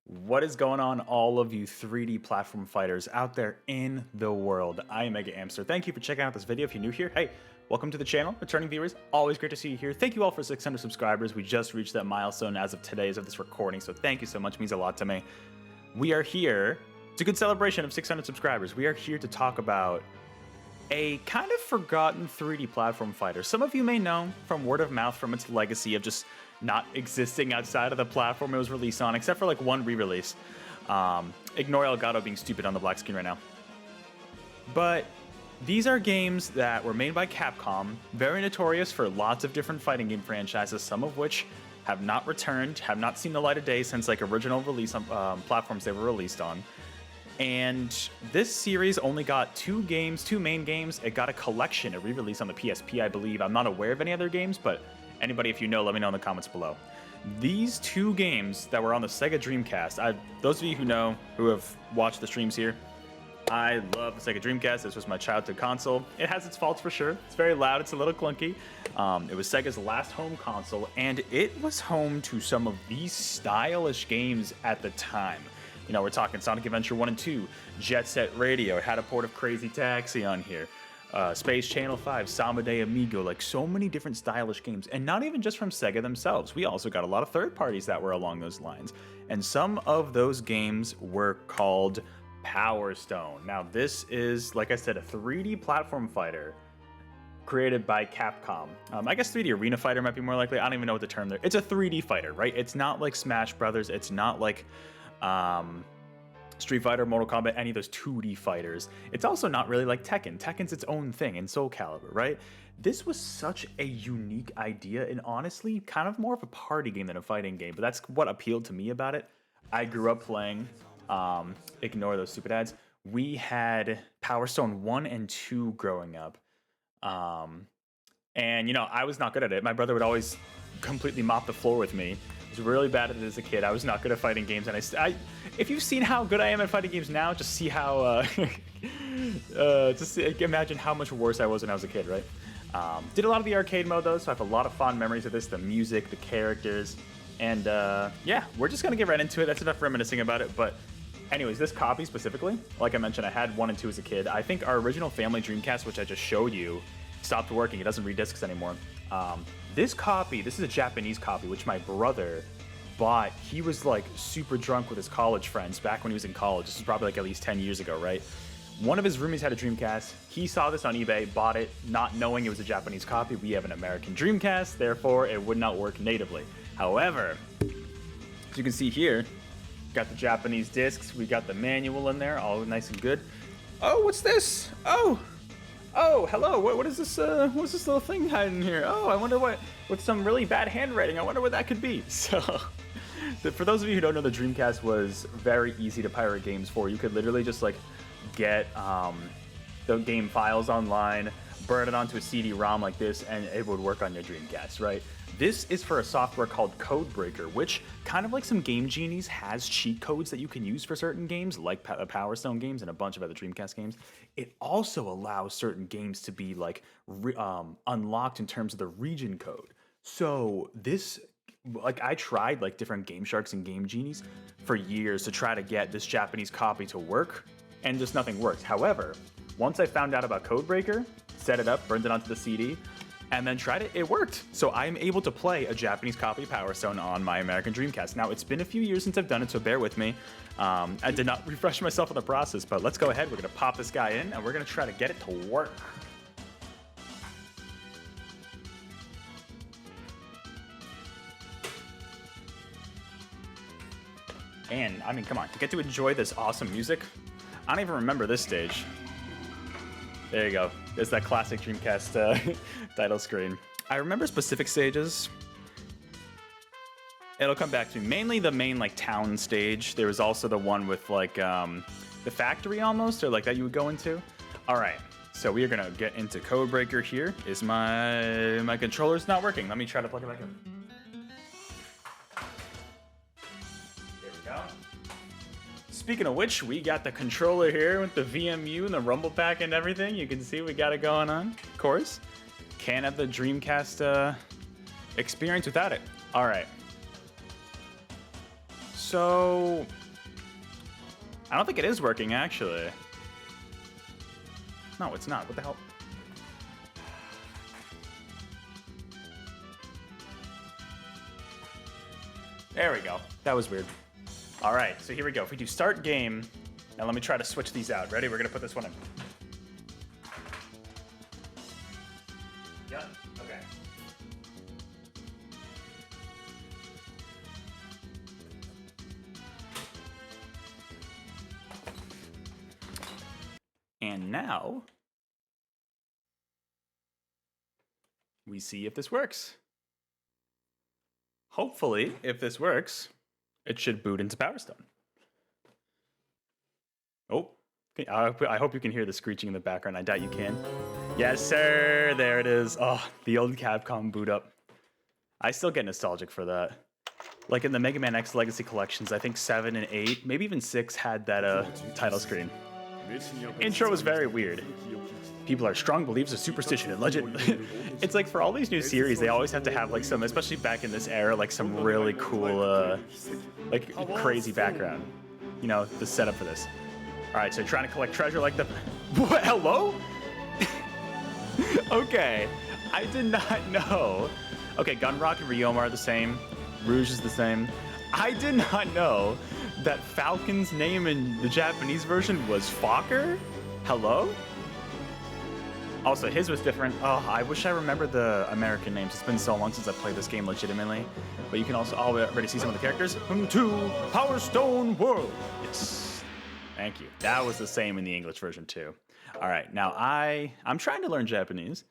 What is going on, all of you 3D platform fighters out there in the world? I am MegaAmpster. Thank you for checking out this video. If you're new here, hey, welcome to the channel. Returning viewers, always great to see you here. Thank you all for 600 subscribers. We just reached that milestone as of today, as of this recording, so thank you so much. It means a lot to me. We are here. It's a good celebration of 600 subscribers. We are here to talk about a kind of forgotten 3D platform fighter. Some of you may know from word of mouth from its legacy of just not existing outside of the platform it was released on, except for like one re-release. Ignore Elgato being stupid on the black screen right now. But these are games that were made by Capcom, very notorious for lots of different fighting game franchises, some of which have not returned, have not seen the light of day since like original release on platforms they were released on. And this series only got two main games. It got a collection, a re-release on the PSP, I believe. I'm not aware of any other games, but anybody, if you know, let me know in the comments below. These two games that were on the SEGA Dreamcast, those of you who know, who have watched the streams here, I love the SEGA Dreamcast. This was my childhood console. It has its faults for sure. It's very loud, it's a little clunky. It was Sega's last home console, and it was home to some of these stylish games at the time. You know, we're talking Sonic Adventure 1 and 2, Jet Set Radio, it had a port of Crazy Taxi on here, Space Channel 5, Samba de Amigo, like so many different stylish games, and not even just from Sega themselves. We also got a lot of third parties that were along those lines, and some of those games were called Power Stone. Now this is, like I said, a 3D platform fighter created by Capcom. I guess 3D Arena Fighter might be more likely. I don't even know what the term there. It's a 3D fighter, right? It's not like Smash Brothers. It's not like Street Fighter, Mortal Kombat, any of those 2D fighters. It's also not really like Tekken. Tekken's its own thing, and Soul Calibur, right? This was such a unique idea, and honestly, kind of more of a party game than a fighting game, but that's what appealed to me about it. I grew up playing, ignore those stupid ads. We had Power Stone 1 and 2 growing up. And, you know, I was not good at it. My brother would always completely mop the floor with me. I was really bad at it as a kid. I was not good at fighting games, and if you've seen how good I am at fighting games now, just see how, just imagine how much worse I was when I was a kid, right? Did a lot of the arcade mode though, so I have a lot of fond memories of this, the music, the characters, and yeah, we're just gonna get right into it. That's enough reminiscing about it, but anyways, this copy specifically, like I mentioned, I had 1 and 2 as a kid. I think our original family Dreamcast, which I just showed you, stopped working. It doesn't read discs anymore. This copy, this is a Japanese copy, which my brother bought. He was like super drunk with his college friends back when he was in college. This is probably like at least 10 years ago, right? One of his roomies had a Dreamcast. He saw this on eBay, bought it, not knowing it was a Japanese copy. We have an American Dreamcast, therefore it would not work natively. However, as you can see here, got the Japanese discs, we got the manual in there, all nice and good. Oh, what's this? Oh, hello. What is this? What's this little thing hiding here? Oh, I wonder what, with some really bad handwriting, I wonder what that could be. So, for those of you who don't know, the Dreamcast was very easy to pirate games for. You could literally just like get the game files online, burn it onto a CD-ROM like this, and it would work on your Dreamcast, right? This is for a software called Codebreaker, which, kind of like some Game Genies, has cheat codes that you can use for certain games, like Power Stone games and a bunch of other Dreamcast games. It also allows certain games to be like unlocked in terms of the region code. So this, like, I tried like different Game Sharks and Game Genies for years to try to get this Japanese copy to work, and just nothing worked. However, once I found out about Codebreaker, set it up, burned it onto the CD, and then tried it, it worked. So I'm able to play a Japanese copy of Power Stone on my American Dreamcast. Now, it's been a few years since I've done it, so bear with me. I did not refresh myself in the process, but let's go ahead. We're gonna pop this guy in, and we're gonna try to get it to work. And, I mean, come on, to get to enjoy this awesome music, I don't even remember this stage. There you go. There's that classic Dreamcast title screen. I remember specific stages. It'll come back to me. Mainly the main like town stage. There was also the one with like the factory almost, or like that you would go into. All right, so we are gonna get into Codebreaker here. Is my controller's not working? Let me try to plug it back in. There we go. Speaking of which, we got the controller here with the VMU and the rumble pack and everything. You can see we got it going on. Of course, can't have the Dreamcast experience without it. All right. So I don't think it is working, actually. No, it's not. What the hell? There we go. That was weird. All right, so here we go. If we do start game, now let me try to switch these out. Ready? We're gonna put this one in. Yep, okay. And now we see if this works. Hopefully, if this works, it should boot into Power Stone. Oh, I hope you can hear the screeching in the background. I doubt you can. Yes, sir. There it is. Oh, the old Capcom boot up. I still get nostalgic for that. Like in the Mega Man X Legacy collections, I think 7 and 8, maybe even 6 had that title screen. Intro was very weird. People are strong believers of superstition and legend. It's like for all these new series, they always have to have like some, especially back in this era, like some really cool, like crazy background. You know, the setup for this. All right, so trying to collect treasure like the... What? Hello? Okay, I did not know. Okay, Gunrock and Ryoma are the same. Rouge is the same. I did not know that Falcon's name in the Japanese version was Fokker? Hello? Also, his was different. Oh, I wish I remembered the American names. It's been so long since I played this game legitimately. But you can also already see some of the characters. To Power Stone World. Yes. Thank you. That was the same in the English version too. All right, now I'm trying to learn Japanese.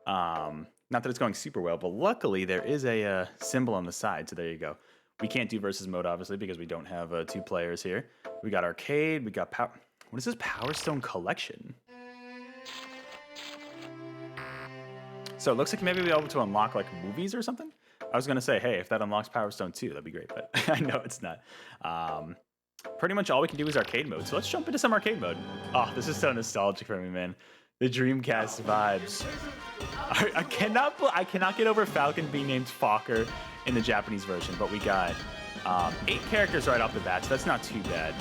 Not that it's going super well, but luckily there is a symbol on the side, so there you go. We can't do versus mode, obviously, because we don't have 2 players here. We got arcade, we got power... What is this? Power Stone Collection? So it looks like maybe we'll be able to unlock, like, movies or something? I was going to say, hey, if that unlocks Power Stone 2, that'd be great, but I know it's not. Pretty much all we can do is arcade mode, so let's jump into some arcade mode. Oh, this is so nostalgic for me, man. The Dreamcast vibes. I cannot get over Falcon being named Fokker in the Japanese version, but we got 8 characters right off the bat, so that's not too bad.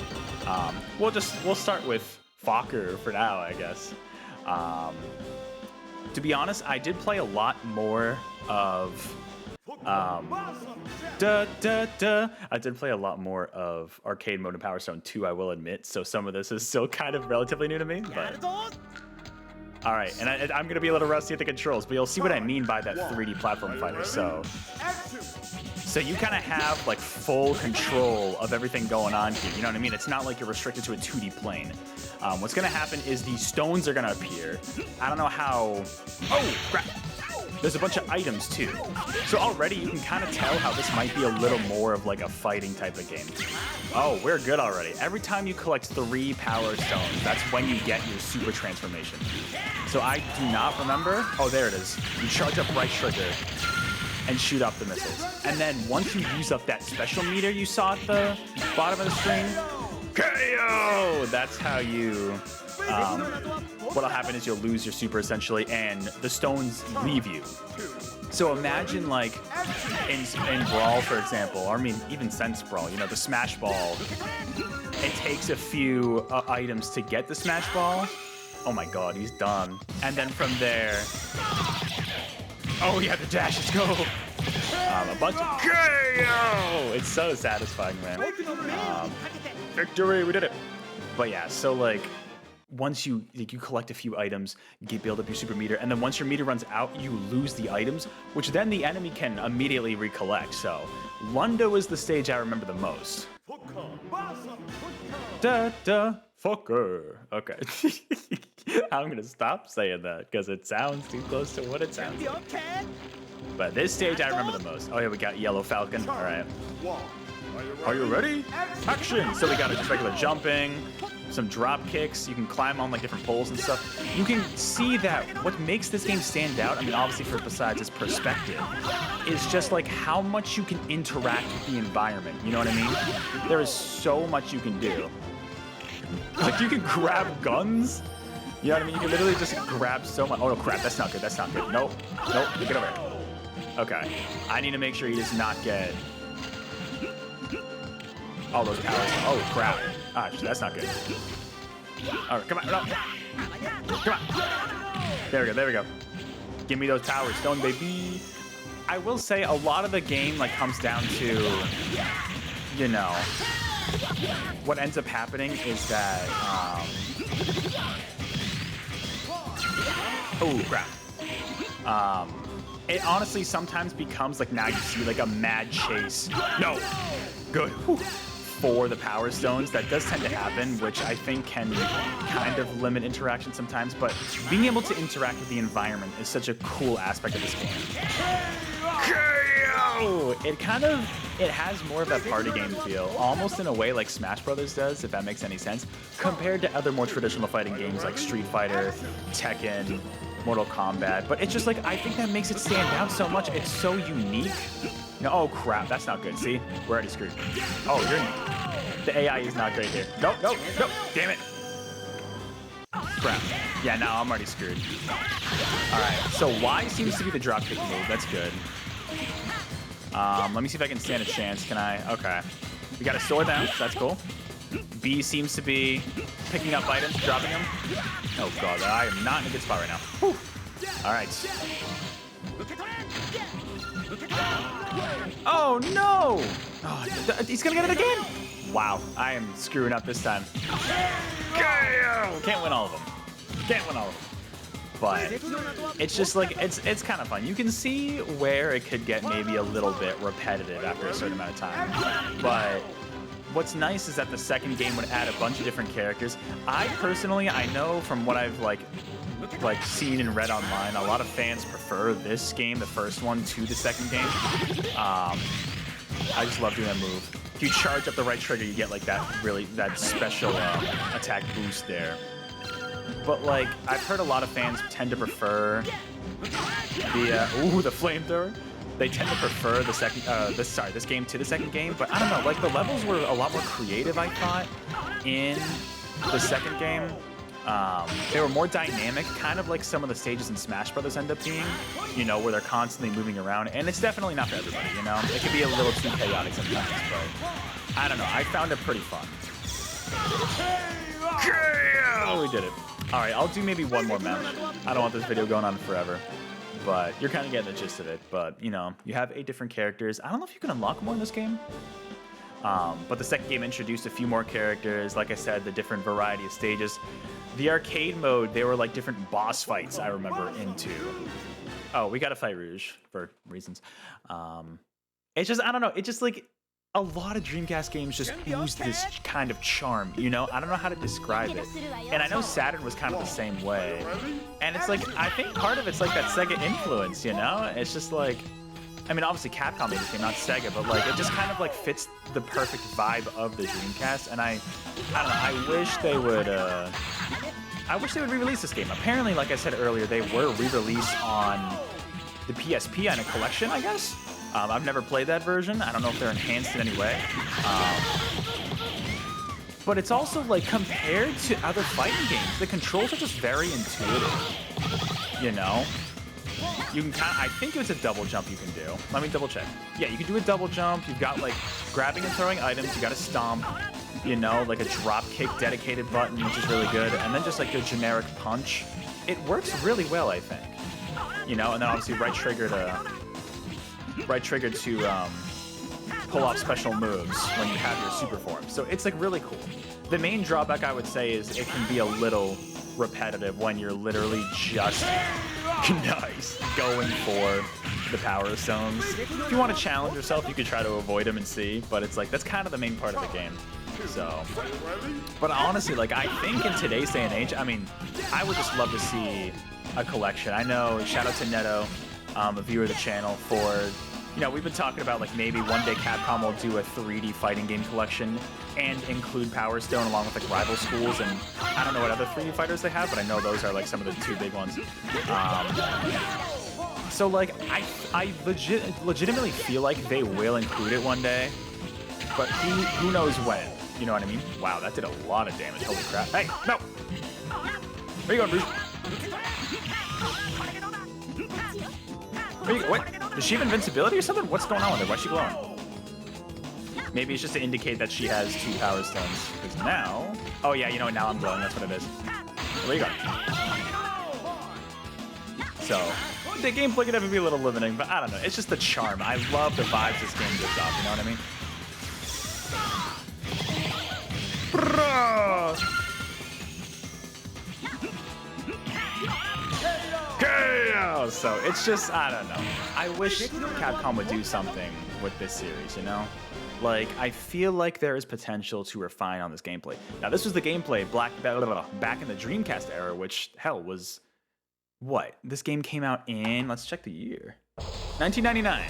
We'll start with Fokker for now, I guess. To be honest, I did play a lot more of I did play a lot more of arcade mode in Power Stone 2, I will admit, so some of this is still kind of relatively new to me, but... Alright, and I'm gonna be a little rusty at the controls, but you'll see what I mean by that 3D platform fighter, so you kind of have, like, full control of everything going on here, you know what I mean? It's not like you're restricted to a 2D plane. What's gonna happen is these stones are gonna appear. I don't know how... Oh, crap! There's a bunch of items too. So already you can kind of tell how this might be a little more of like a fighting type of game. Oh, we're good already. Every time you collect 3 Power Stones, that's when you get your super transformation. So I do not remember. Oh, there it is. You charge up right trigger and shoot up the missiles. And then once you use up that special meter you saw at the bottom of the screen, KO! That's how you... what'll happen is you'll lose your super essentially, and the stones leave you. So imagine like in Brawl, for example, or I mean even Sense Brawl, you know, the Smash Ball, it takes a few items to get the Smash Ball. Oh my god, he's done. And then from there, oh yeah, the dash, let's go. A bunch of KO! It's so satisfying, man. Victory, we did it. But yeah, so like, once you collect a few items, you build up your super meter, and then once your meter runs out, you lose the items, which then the enemy can immediately recollect. So, Lundo is the stage I remember the most. Fucker. Okay. I'm gonna stop saying that because it sounds too close to what it sounds like. But this stage I remember the most. Oh yeah, we got Yellow Falcon. All right. Are you ready? Action! So we got just regular jumping, some drop kicks. You can climb on like different poles and stuff. You can see that what makes this game stand out, I mean, obviously besides its perspective, is just like how much you can interact with the environment. You know what I mean? There is so much you can do. Like you can grab guns. You know what I mean? You can literally just grab so much. Oh no, crap! That's not good. That's not good. Nope. Nope. Get over here. Okay. I need to make sure he does not get. All those powers. Oh, crap. Ah, that's not good. All right, come on. No. Come on. There we go. There we go. Give me those Power Stone, baby. I will say a lot of the game like comes down to, you know, what ends up happening is that, oh, crap. It honestly sometimes becomes like now you see like a mad chase. No. Good. Whew. For the Power Stones. That does tend to happen, which I think can kind of limit interaction sometimes, but being able to interact with the environment is such a cool aspect of this game. KO! It has more of that party game feel, almost in a way like Smash Brothers does, if that makes any sense, compared to other more traditional fighting games like Street Fighter, Tekken, Mortal Kombat, but it's just like, I think that makes it stand out so much. It's so unique. No, oh crap, that's not good. See, we're already screwed. Oh, the AI is not great here. Nope, nope, nope, damn it. Crap. Yeah, now I'm already screwed. All right, so Y seems to be the dropkick move. That's good. Let me see if I can stand a chance. Can I? Okay. We got a sword down. That's cool. B seems to be picking up items, dropping them. Oh god, I am not in a good spot right now. Whew. All right. Oh no! Oh, he's gonna get it again! Wow, I am screwing up this time. Can't win all of them. Can't win all of them. But it's just like, it's kind of fun. You can see where it could get maybe a little bit repetitive after a certain amount of time. But what's nice is that the second game would add a bunch of different characters. I know from what I've like seen and read online, a lot of fans prefer this game, the first one, to the second game. I just love doing that move. If you charge up the right trigger, you get like that special attack boost there. But like, I've heard a lot of fans tend to prefer the flamethrower. They tend to prefer the this game to the second game, but I don't know, like the levels were a lot more creative, I thought, in the second game. They were more dynamic, kind of like some of the stages in Smash Brothers end up being, you know, where they're constantly moving around, and it's definitely not for everybody, you know? It can be a little too chaotic sometimes, but I don't know, I found it pretty fun. Oh, we did it. Alright, I'll do maybe one more match. I don't want this video going on forever, but you're kind of getting the gist of it. But, you know, you have 8 different characters. I don't know if you can unlock more in this game. But the second game introduced a few more characters. Like I said, the different variety of stages. The arcade mode, they were like different boss fights I remember into. Oh, we got to fight Rouge for reasons. It's just, I don't know. It's just like a lot of Dreamcast games just ooze this kind of charm, you know? I don't know how to describe it. And I know Saturn was kind of the same way. And it's like, I think part of it's like that Sega influence, you know? It's just like, I mean, obviously Capcom made this game, not Sega, but like it just kind of like fits the perfect vibe of the Dreamcast. And I don't know, I wish they would re-release this game. Apparently, like I said earlier, they were re-released on the PSP on a collection, I guess. I've never played that version. I don't know if they're enhanced in any way. But it's also like compared to other fighting games, the controls are just very intuitive, you know? You can I think it's a double jump you can do. Let me double check. Yeah, you can do a double jump. You've got like grabbing and throwing items. You got a stomp, you know, like a drop kick dedicated button, which is really good. And then just like a generic punch. It works really well, I think. You know, and then obviously right trigger to pull off special moves when you have your super form. So it's like really cool. The main drawback I would say is it can be a little repetitive when you're literally just going for the Power Stones. If you want to challenge yourself, you could try to avoid them and see, but it's like that's kind of the main part of the game. So, but honestly, like I think in today's day and age, I mean, I would just love to see a collection. I know, shout out to Neto, a viewer of the channel, for, you know, we've been talking about like maybe one day Capcom will do a 3D fighting game collection and include Power Stone along with like rival schools, and I don't know what other 3D fighters they have, but I know those are like some of the 2 big ones. So like I legitimately feel like they will include it one day, but who knows when? You know what I mean? Wow, that did a lot of damage. Holy crap! Hey, no! Where you going, Bruce? Where you, what? Does she have invincibility or something? What's going on with her? Why's she glowing? Maybe it's just to indicate that she has 2 Power Stones. Because now... Oh yeah, you know what? Now I'm glowing. That's what it is. There you go. So, the gameplay could ever be a little limiting, but I don't know. It's just the charm. I love the vibes this game gives off, you know what I mean? KO! So it's just, I don't know. I wish Capcom would do something with this series, you know? Like, I feel like there is potential to refine on this gameplay. Now, this was the gameplay back in the Dreamcast era, which, hell, was... What? This game came out in... Let's check the year. 1999.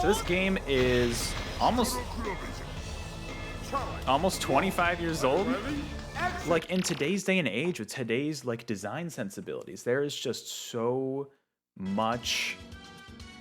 So this game is almost 25 years old. Like, in today's day and age, with today's, like, design sensibilities, there is just so much,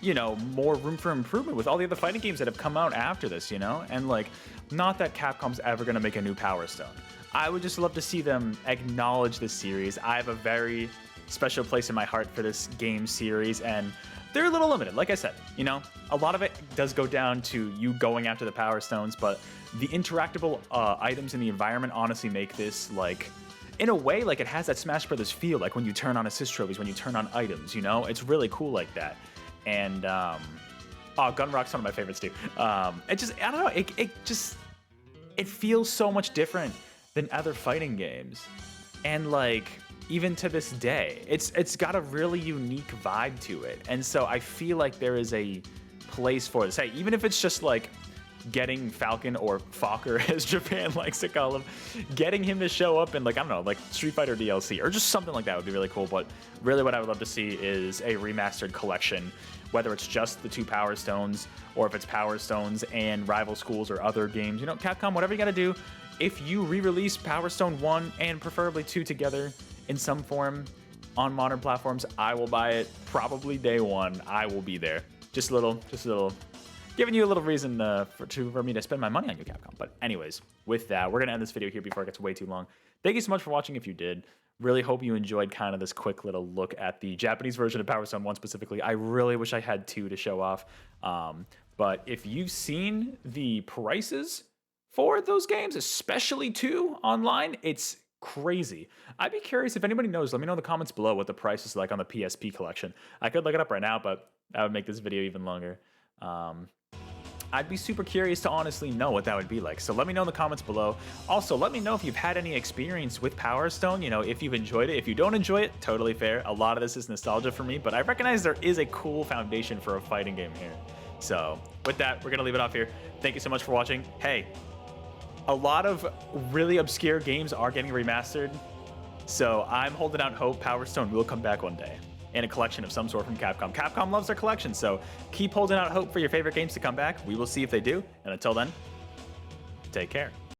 you know, more room for improvement with all the other fighting games that have come out after this, you know? And, like, not that Capcom's ever gonna make a new Power Stone. I would just love to see them acknowledge this series. I have a very special place in my heart for this game series, and they're a little limited. Like I said, you know, a lot of it does go down to you going after the Power Stones, but the interactable items in the environment honestly make this, like, in a way, like, it has that Smash Brothers feel, like when you turn on assist trophies, when you turn on items, you know? It's really cool like that. And, oh, Gunrock's one of my favorites too. It just, I don't know, it feels so much different than other fighting games. And, like, even to this day, it's got a really unique vibe to it. And so I feel like there is a place for this. Hey, even if it's just like getting Falcon, or Fokker as Japan likes to call him, getting him to show up in, like, I don't know, like Street Fighter DLC or just something like that would be really cool. But really what I would love to see is a remastered collection, whether it's just the 2 Power Stones or if it's Power Stones and Rival Schools or other games. You know, Capcom, whatever you gotta do, if you re-release Power Stone 1 and preferably 2 together in some form on modern platforms, I will buy it. Probably day 1, I will be there. Just a little, giving you a little reason for me to spend my money on you, Capcom. But anyways, with that, we're gonna end this video here before it gets way too long. Thank you so much for watching if you did. Really hope you enjoyed kind of this quick little look at the Japanese version of Power Stone 1 specifically. I really wish I had 2 to show off. But if you've seen the prices for those games, especially 2 online, it's crazy. I'd be curious if anybody knows. Let me know in the comments below what the price is like on the PSP collection. I could look it up right now, but that would make this video even longer. I'd be super curious to honestly know what that would be like. So let me know in the comments below. Also, let me know if you've had any experience with Power Stone, you know, if you've enjoyed it. If you don't enjoy it, totally fair. A lot of this is nostalgia for me, but I recognize there is a cool foundation for a fighting game here. So with that, we're gonna leave it off here. Thank you so much for watching. Hey, a lot of really obscure games are getting remastered, so I'm holding out hope Power Stone will come back one day in a collection of some sort from Capcom. Capcom loves their collection, so keep holding out hope for your favorite games to come back. We will see if they do, and until then, take care.